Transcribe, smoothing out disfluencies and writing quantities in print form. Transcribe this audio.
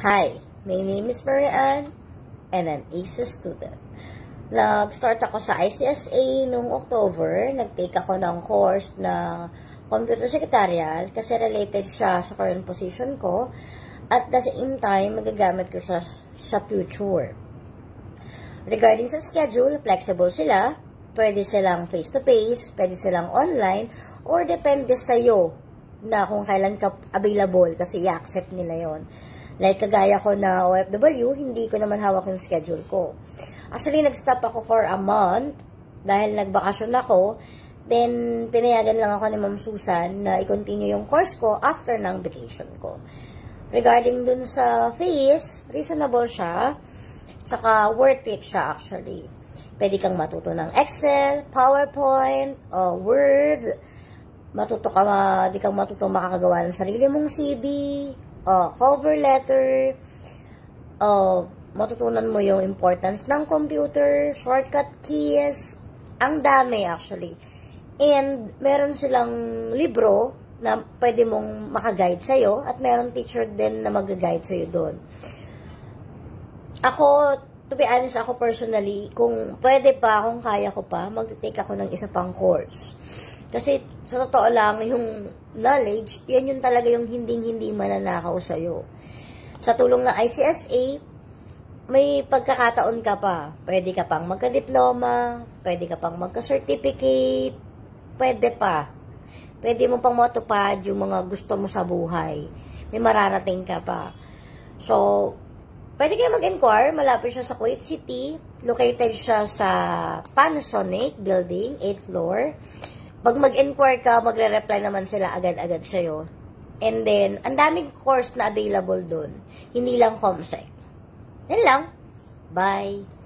Hi, my name is Marianne and I'm ACE student. Nag-start ako sa ICSA noong October. Nag-take ako ng course na Computer Secretarial kasi related siya sa current position ko. At the same time, magagamit ko siya sa future. Regarding sa schedule, flexible sila. Pwede silang face-to-face, pwede silang online, or depende sa'yo na kung kailan ka available kasi i-accept nila yon. Like, kagaya ko na OFW, hindi ko naman hawak yung schedule ko. Actually, nag-stop ako for a month dahil nagbakasyon ako. Then, pinayagan lang ako ni Ma'am Susan na i-continue yung course ko after ng vacation ko. Regarding dun sa fees, reasonable siya. Tsaka, worth it siya actually. Pwede kang matuto ng Excel, PowerPoint, Word. Di kang matuto makakagawa ng sarili mong CV, cover letter, matutunan mo yung importance ng computer, shortcut keys, ang dami actually. And meron silang libro na pwede mong makaguide sa'yo at meron teacher din na mag-guide sa'yo doon. Ako, to be honest, ako personally, kung pwede pa, kung kaya ko pa, mag-take ako ng isa pang course. Kasi, sa totoo lang, yung knowledge, yan yung talaga yung hindi mananakaw sa'yo. Sa tulong ng ICSA, may pagkakataon ka pa. Pwede ka pang magka-diploma, pwede ka pang magka-certificate, pwede pa. Pwede mo pang matupad yung mga gusto mo sa buhay. May mararating ka pa. So, pwede kayo mag-inquire. Malapit siya sa Kuwait City. Located siya sa Panasonic Building, 8th floor. Pag mag-inquire ka, magre-reply naman sila agad-agad sa'yo. And then, ang daming course na available dun. Hindi lang ComSec. Yan lang. Bye!